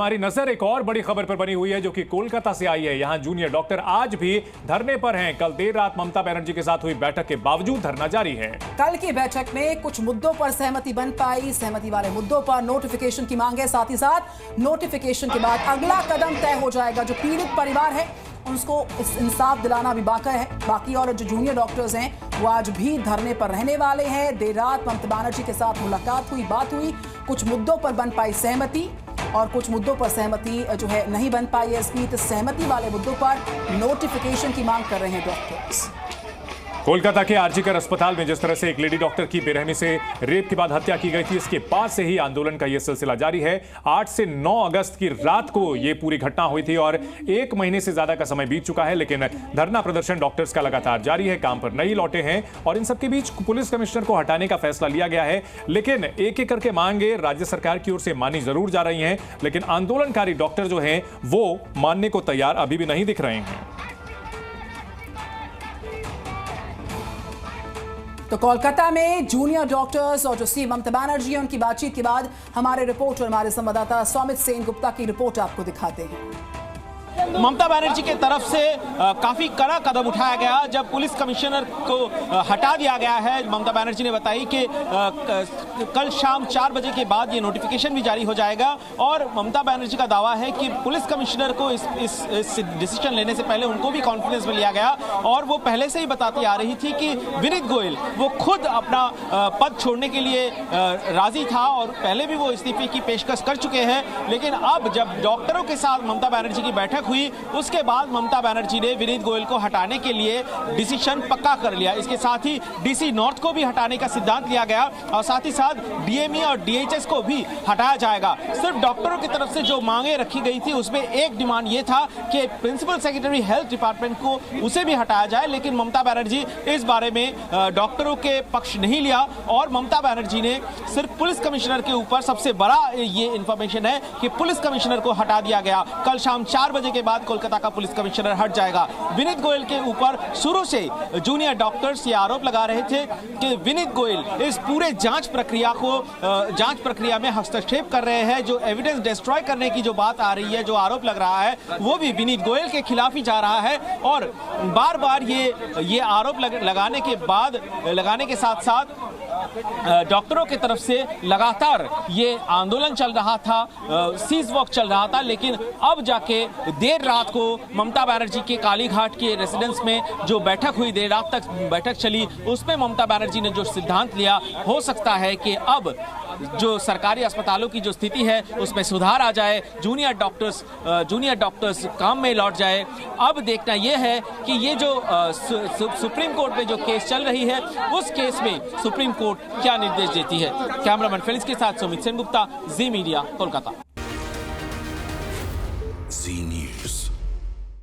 हमारी नजर एक और बड़ी खबर पर बनी हुई है जो कि कोलकाता से आई है। यहां जूनियर डॉक्टर आज भी धरने पर हैं। कल देर रात ममता बनर्जी के साथ हुई बैठक के बावजूद धरना जारी है। कल की बैठक में कुछ मुद्दों पर सहमति बन पाई। सहमति वाले मुद्दों पर नोटिफिकेशन की मांग है। साथ ही साथ नोटिफिकेशन के बाद अगला कदम तय हो जाएगा। जो पीड़ित परिवार है उसको इंसाफ दिलाना भी बाकी और जो जूनियर डॉक्टर्स हैं वो आज भी धरने पर रहने वाले हैं। देर रात ममता बनर्जी के साथ मुलाकात हुई, बात हुई, कुछ मुद्दों पर बन पाई सहमति और कुछ मुद्दों पर सहमति जो है नहीं बन पाई है। इस बीच सहमति वाले मुद्दों पर नोटिफिकेशन की मांग कर रहे हैं डॉक्टर्स। कोलकाता के आरजीकर अस्पताल में जिस तरह से एक लेडी डॉक्टर की बेरहमी से रेप के बाद हत्या की गई थी, इसके बाद से ही आंदोलन का यह सिलसिला जारी है। 8 से 9 अगस्त की रात को यह पूरी घटना हुई थी और 1 महीने से ज्यादा का समय बीत चुका है, लेकिन धरना प्रदर्शन डॉक्टर्स का लगातार जारी है। काम पर नहीं लौटे हैं और इन सबके बीच पुलिस कमिश्नर को हटाने का फैसला लिया गया है। लेकिन एक एक करके मांगे राज्य सरकार की ओर से मानी जरूर जा रही हैं, लेकिन आंदोलनकारी डॉक्टर जो हैं वो मानने को तैयार अभी भी नहीं दिख रहे हैं। तो कोलकाता में जूनियर डॉक्टर्स और जो सीएम ममता बनर्जी है उनकी बातचीत के बाद हमारे रिपोर्टर, हमारे संवाददाता सौमित सेन गुप्ता की रिपोर्ट आपको दिखाते हैं। ममता बनर्जी के तरफ से काफी कड़ा कदम उठाया गया जब पुलिस कमिश्नर को हटा दिया गया है। ममता बनर्जी ने बताई कि कल शाम 4 बजे के बाद ये नोटिफिकेशन भी जारी हो जाएगा और ममता बनर्जी का दावा है कि पुलिस कमिश्नर को इस डिसीजन लेने से पहले उनको भी कॉन्फ्रेंस में लिया गया और वो पहले से ही बताती आ रही थी कि विनीत गोयल वो खुद अपना पद छोड़ने के लिए राजी था और पहले भी वो इस्तीफे की पेशकश कर चुके हैं। लेकिन अब जब डॉक्टरों के साथ ममता बनर्जी की बैठक हुई उसके बाद ममता बनर्जी ने विनीत गोयल को हटाने के लिए डिसीजन पक्का कर लिया। इसके साथ ही डीसी नॉर्थ को भी हटाने का सिद्धांत लिया गया और साथ ही साथ डीएमई और डीएचएस को भी हटाया जाएगा। सिर्फ डॉक्टरों की तरफ से जो मांगे रखी गई थी उसमें एक डिमांड ये था कि प्रिंसिपल सेक्रेटरी हेल्थ डिपार्टमेंट को उसे भी हटाया जाए, लेकिन ममता बनर्जी इस बारे में डॉक्टरों के पक्ष नहीं लिया और ममता बनर्जी ने सिर्फ पुलिस कमिश्नर के ऊपर, सबसे बड़ा ये इंफॉर्मेशन है कि पुलिस कमिश्नर को हटा दिया गया। कल शाम 4 बजे के बाद कोलकाता का पुलिस कमिश्नर हट जाएगा। विनीत गोयल के ऊपर शुरू से जूनियर डॉक्टर्स ये आरोप लगा रहे थे कि विनीत गोयल इस पूरे जांच प्रक्रिया में हस्तक्षेप कर रहे हैं। जो एविडेंस डिस्ट्रॉय करने की जो बात आ रही है, जो आरोप लग रहा है, वो भी विनीत गोयल के खिलाफ ही जा रहा है और बार बार ये आरोप लगाने के साथ साथ डॉक्टरों की तरफ से लगातार ये आंदोलन चल रहा था, सीज वॉक चल रहा था। लेकिन अब जाके देर रात को ममता बनर्जी के कालीघाट के रेसिडेंस में जो बैठक हुई, देर रात तक बैठक चली, उसमें ममता बनर्जी ने जो सिद्धांत लिया, हो सकता है कि अब जो सरकारी अस्पतालों की जो स्थिति है उसमें सुधार आ जाए, जूनियर डॉक्टर्स काम में लौट जाए। अब देखना यह है कि ये जो सुप्रीम कोर्ट में जो केस चल रही है उस केस में सुप्रीम कोर्ट क्या निर्देश देती है। कैमरामैन फेलिक्स के साथ सुमित सेन गुप्ता, जी मीडिया, कोलकाता।